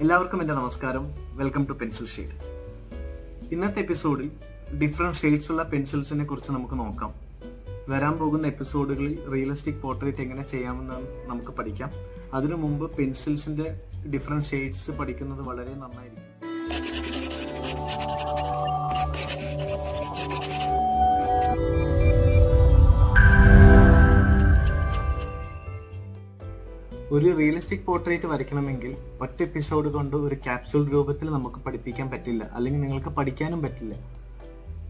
എല്ലാവർക്കും എൻ്റെ നമസ്കാരം. Welcome to pencil shade. ഇന്നത്തെ എപ്പിസോഡിൽ ഡിഫറെന്റ് ഷെയ്ഡ്സ് ഉള്ള പെൻസിൽസിനെ കുറിച്ച് നമുക്ക് നോക്കാം. വരാൻ പോകുന്ന എപ്പിസോഡുകളിൽ റിയലിസ്റ്റിക് പോർട്രേറ്റ് എങ്ങനെ ചെയ്യാമെന്ന് നമുക്ക് പഠിക്കാം. അതിനു മുമ്പ് പെൻസിൽസിന്റെ ഡിഫറെന്റ് ഷെയ്ഡ്സ് പഠിക്കുന്നത് വളരെ നന്നായിരിക്കും. ഒരു റിയലിസ്റ്റിക് പോർട്രേറ്റ് വരയ്ക്കണമെങ്കിൽ ഒറ്റ എപ്പിസോഡ് കൊണ്ട് ഒരു ക്യാപ്സ്യൂൾ രൂപത്തിൽ നമുക്ക് പഠിപ്പിക്കാൻ പറ്റില്ല, അല്ലെങ്കിൽ നിങ്ങൾക്ക് പഠിക്കാനും പറ്റില്ല.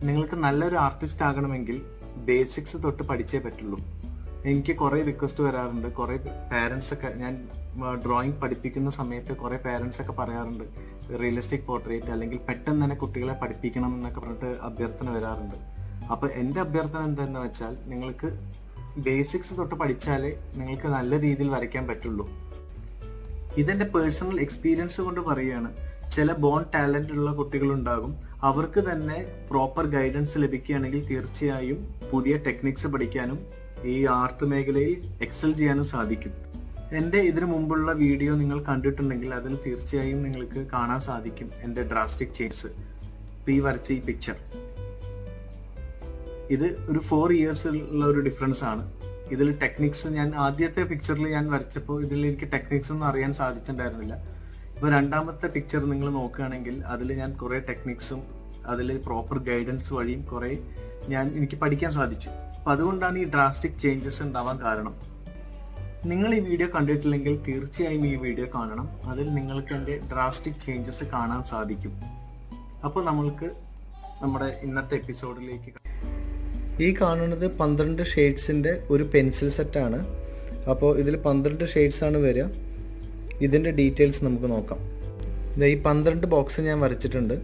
നിങ്ങൾക്ക് നല്ലൊരു ആർട്ടിസ്റ്റ് ആകണമെങ്കിൽ ബേസിക്സ് തൊട്ട് പഠിച്ചേ പറ്റുള്ളൂ. എനിക്ക് കുറേ റിക്വസ്റ്റ് വരാറുണ്ട്. കുറേ പാരൻസ് ഒക്കെ, ഞാൻ ഡ്രോയിങ് പഠിപ്പിക്കുന്ന സമയത്ത് കുറേ പാരൻസ് ഒക്കെ പറയാറുണ്ട് റിയലിസ്റ്റിക് പോർട്രേറ്റ് അല്ലെങ്കിൽ പെട്ടെന്ന് തന്നെ കുട്ടികളെ പഠിപ്പിക്കണം എന്നൊക്കെ പറഞ്ഞിട്ട് അഭ്യർത്ഥന വരാറുണ്ട്. അപ്പോൾ എൻ്റെ അഭ്യർത്ഥന എന്താണെന്ന് വെച്ചാൽ, നിങ്ങൾക്ക് ബേസിക്സ് തൊട്ട് പഠിച്ചാലേ നിങ്ങൾക്ക് നല്ല രീതിയിൽ വരയ്ക്കാൻ പറ്റുള്ളൂ. ഇതെന്റെ പേഴ്സണൽ എക്സ്പീരിയൻസ് കൊണ്ട് പറയുകയാണ്. ചില ബോൺ ടാലന്റ് ഉള്ള കുട്ടികളുണ്ടാകും. അവർക്ക് തന്നെ പ്രോപ്പർ ഗൈഡൻസ് ലഭിക്കുകയാണെങ്കിൽ തീർച്ചയായും പുതിയ ടെക്നിക്സ് പഠിക്കാനും ഈ ആർട്ട് മേഖലയിൽ എക്സൽ ചെയ്യാനും സാധിക്കും. എൻ്റെ ഇതിനു മുമ്പുള്ള വീഡിയോ നിങ്ങൾ കണ്ടിട്ടുണ്ടെങ്കിൽ അതിൽ തീർച്ചയായും നിങ്ങൾക്ക് കാണാൻ സാധിക്കും എൻ്റെ ഡ്രാസ്റ്റിക് ചേഞ്ചസ്. ഈ വരച്ച ഈ പിക്ചർ, ഇത് ഒരു 4 years ഉള്ള ഒരു ഡിഫറൻസ് ആണ്. ഇതിൽ ടെക്നിക്സ്, ഞാൻ ആദ്യത്തെ പിക്ചറിൽ ഞാൻ വരച്ചപ്പോൾ ഇതിൽ എനിക്ക് ടെക്നിക്സ് ഒന്നും അറിയാൻ സാധിച്ചിട്ടുണ്ടായിരുന്നില്ല. ഇപ്പോൾ രണ്ടാമത്തെ പിക്ചർ നിങ്ങൾ നോക്കുകയാണെങ്കിൽ അതിൽ ഞാൻ കുറേ ടെക്നിക്സും അതിൽ പ്രോപ്പർ ഗൈഡൻസ് വഴിയും കുറേ എനിക്ക് പഠിക്കാൻ സാധിച്ചു. അപ്പം അതുകൊണ്ടാണ് ഈ ഡ്രാസ്റ്റിക് ചേഞ്ചസ് ഉണ്ടാവാൻ കാരണം. നിങ്ങൾ ഈ വീഡിയോ കണ്ടിട്ടില്ലെങ്കിൽ തീർച്ചയായും ഈ വീഡിയോ കാണണം. അതിൽ നിങ്ങൾക്ക് എൻ്റെ ഡ്രാസ്റ്റിക് ചേഞ്ചസ് കാണാൻ സാധിക്കും. അപ്പോൾ നമ്മൾക്ക് നമ്മുടെ ഇന്നത്തെ എപ്പിസോഡിലേക്ക്, ഈ കാണുന്നത് 12 ഷെയ്ഡ്സിൻ്റെ ഒരു പെൻസിൽ സെറ്റാണ്. അപ്പോൾ ഇതിൽ 12 ഷെയ്ഡ്സ് ആണ് വരിക. ഇതിൻ്റെ ഡീറ്റെയിൽസ് നമുക്ക് നോക്കാം. ഈ 12 ബോക്സ് ഞാൻ വരച്ചിട്ടുണ്ട്.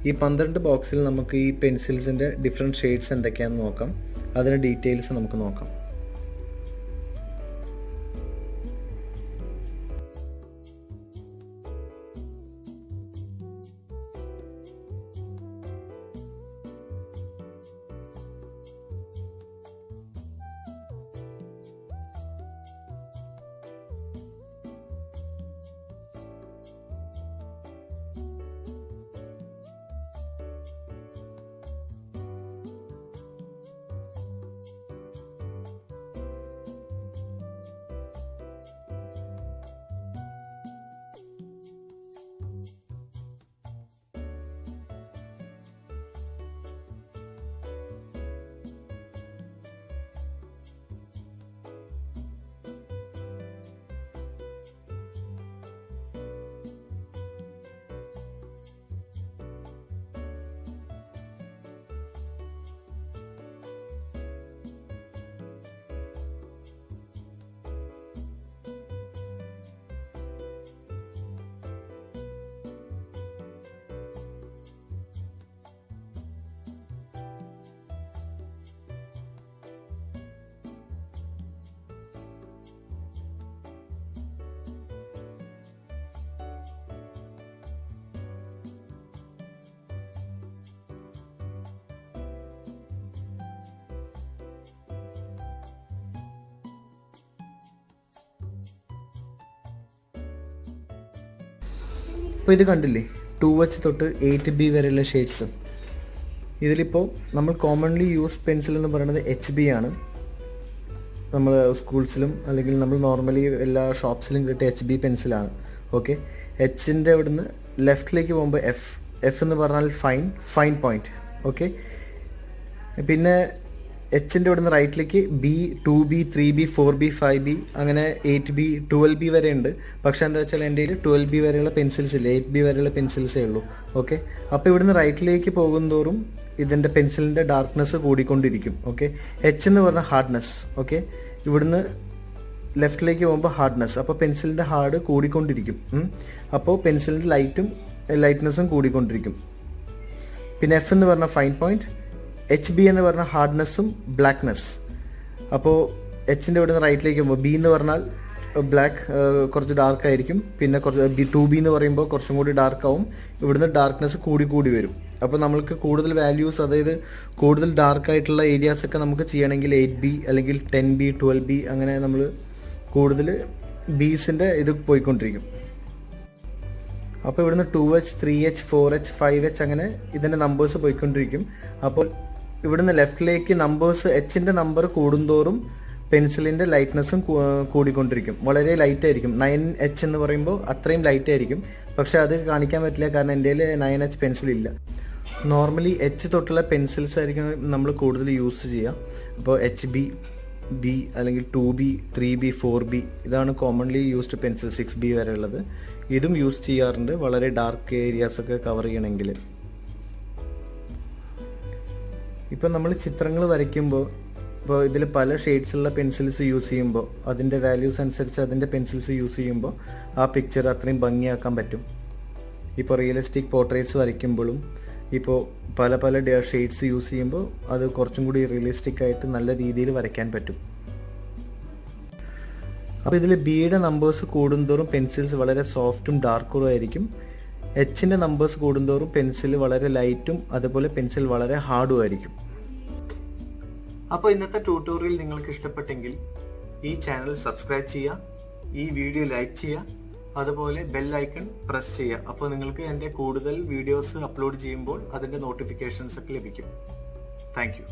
ഈ 12 ബോക്സിൽ നമുക്ക് ഈ പെൻസിൽസിൻ്റെ ഡിഫറെൻറ്റ് ഷെയ്ഡ്സ് എന്തൊക്കെയാണെന്ന് നോക്കാം. അതിൻ്റെ ഡീറ്റെയിൽസ് നമുക്ക് നോക്കാം. അപ്പോൾ ഇത് കണ്ടില്ലേ, 2H തൊട്ട് 8B വരെയുള്ള ഷെയ്ഡ്സ്. ഇതിലിപ്പോൾ നമ്മൾ കോമൺലി യൂസ് പെൻസിൽ എന്ന് പറയുന്നത് HB ആണ്. നമ്മൾ സ്കൂൾസിലും അല്ലെങ്കിൽ നമ്മൾ നോർമലി എല്ലാ ഷോപ്സിലും കിട്ടിയ HB പെൻസിലാണ്. ഓക്കെ, എച്ചിൻ്റെ ഇവിടുന്ന് ലെഫ്റ്റിലേക്ക് പോകുമ്പോൾ എഫ് എന്ന് പറഞ്ഞാൽ ഫൈൻ പോയിന്റ്. ഓക്കെ, പിന്നെ എച്ചിൻ്റെ ഇവിടുന്ന് റൈറ്റിലേക്ക് B, 2B, 3B, 4B, 5B, അങ്ങനെ 8B, 12B വരെ ഉണ്ട്. പക്ഷേ എന്താ വെച്ചാൽ എൻ്റെ കയ്യിൽ 12B വരെയുള്ള പെൻസിൽസ് ഇല്ല, 8B വരെയുള്ള പെൻസിൽസേ ഉള്ളൂ. ഓക്കെ, അപ്പോൾ ഇവിടുന്ന് റൈറ്റിലേക്ക് പോകുന്തോറും ഇതിൻ്റെ പെൻസിലിൻ്റെ ഡാർക്ക്നെസ് കൂടിക്കൊണ്ടിരിക്കും. ഓക്കെ, H എന്ന് പറഞ്ഞാൽ ഹാർഡ്നെസ്. ഓക്കെ, ഇവിടുന്ന് ലെഫ്റ്റിലേക്ക് പോകുമ്പോൾ ഹാർഡ്നെസ്, അപ്പോൾ പെൻസിലിൻ്റെ ഹാർഡ് കൂടിക്കൊണ്ടിരിക്കും. അപ്പോൾ പെൻസിലിൻ്റെ ലൈറ്റ്നെസ്സും കൂടിക്കൊണ്ടിരിക്കും. പിന്നെ F എന്ന് പറഞ്ഞാൽ ഫൈൻ പോയിന്റ്, HB എന്ന് പറഞ്ഞാൽ ഹാർഡ്നെസ്സും ബ്ലാക്ക്നെസ്. അപ്പോൾ എച്ചിൻ്റെ ഇവിടുന്ന് റൈറ്റിലേക്ക് പോകുമ്പോൾ B എന്ന് പറഞ്ഞാൽ ബ്ലാക്ക്, കുറച്ച് ഡാർക്ക് ആയിരിക്കും. പിന്നെ കുറച്ച് 2B എന്ന് പറയുമ്പോൾ കുറച്ചും കൂടി ഡാർക്ക് ആവും. ഇവിടുന്ന് ഡാർക്ക്നെസ് കൂടി വരും. അപ്പോൾ നമ്മൾക്ക് കൂടുതൽ വാല്യൂസ്, അതായത് കൂടുതൽ ഡാർക്ക് ആയിട്ടുള്ള ഏരിയാസൊക്കെ നമുക്ക് ചെയ്യണമെങ്കിൽ 8B അല്ലെങ്കിൽ 10B, 12B അങ്ങനെ നമ്മൾ കൂടുതൽ ബീസിൻ്റെ ഇത് പോയിക്കൊണ്ടിരിക്കും. അപ്പോൾ ഇവിടുന്ന് 2H 3H 4H 5H അങ്ങനെ ഇതിൻ്റെ നമ്പേഴ്സ് പോയിക്കൊണ്ടിരിക്കും. അപ്പോൾ ഇവിടുന്ന് ലെഫ്റ്റിലേക്ക് നമ്പേഴ്സ് എച്ചിൻ്റെ നമ്പർ കൂടുന്തോറും പെൻസിലിൻ്റെ ലൈറ്റ്നെസ്സും കൂടിക്കൊണ്ടിരിക്കും. വളരെ ലൈറ്റ് ആയിരിക്കും. 9H എന്ന് പറയുമ്പോൾ അത്രയും ലൈറ്റ് ആയിരിക്കും. പക്ഷെ അത് കാണിക്കാൻ പറ്റില്ല, കാരണം എൻ്റെ കയ്യിൽ 9H പെൻസിലില്ല. നോർമലി H തൊട്ടുള്ള പെൻസിൽസ് ആയിരിക്കും നമ്മൾ കൂടുതൽ യൂസ് ചെയ്യുക. അപ്പോൾ HB, B അല്ലെങ്കിൽ 2B, 3B, 4B ഇതാണ് കോമൺലി യൂസ്ഡ് പെൻസിൽ. 6B വരെ ഉള്ളത് ഇതും യൂസ് ചെയ്യാറുണ്ട് വളരെ ഡാർക്ക് ഏരിയാസൊക്കെ കവർ ചെയ്യണമെങ്കിൽ. ഇപ്പം നമ്മൾ ചിത്രങ്ങൾ വരയ്ക്കുമ്പോൾ ഇപ്പോൾ ഇതിൽ പല ഷെയ്ഡ്സുള്ള പെൻസിൽസ് യൂസ് ചെയ്യുമ്പോൾ അതിൻ്റെ വാല്യൂസ് അനുസരിച്ച് അതിൻ്റെ പെൻസിൽസ് യൂസ് ചെയ്യുമ്പോൾ ആ പിക്ചർ അത്രയും ഭംഗിയാക്കാൻ പറ്റും. ഇപ്പോൾ റിയലിസ്റ്റിക് പോർട്രേറ്റ്സ് വരയ്ക്കുമ്പോഴും ഇപ്പോൾ പല പല ഷെയ്ഡ്സ് യൂസ് ചെയ്യുമ്പോൾ അത് കുറച്ചും കൂടി റിയലിസ്റ്റിക് ആയിട്ട് നല്ല രീതിയിൽ വരയ്ക്കാൻ പറ്റും. അപ്പോൾ ഇതിൽ ബിയുടെ നമ്പേഴ്സ് കൂടുന്തോറും പെൻസിൽസ് വളരെ സോഫ്റ്റും ഡാർക്കറും ആയിരിക്കും. എച്ചിൻ്റെ നമ്പേഴ്സ് കൂടുന്തോറും പെൻസിൽ വളരെ ലൈറ്റും അതുപോലെ പെൻസിൽ വളരെ ഹാർഡും ആയിരിക്കും. അപ്പോൾ ഇന്നത്തെ ട്യൂട്ടോറിയൽ നിങ്ങൾക്ക് ഇഷ്ടപ്പെട്ടെങ്കിൽ ഈ ചാനൽ സബ്സ്ക്രൈബ് ചെയ്യുക, ഈ വീഡിയോ ലൈക്ക് ചെയ്യുക, അതുപോലെ ബെൽ ഐക്കൺ പ്രസ് ചെയ്യുക. അപ്പോൾ നിങ്ങൾക്ക് എൻ്റെ കൂടുതൽ വീഡിയോസ് അപ്ലോഡ് ചെയ്യുമ്പോൾ അതിൻ്റെ നോട്ടിഫിക്കേഷൻസ് ഒക്കെ ലഭിക്കും. Thank you.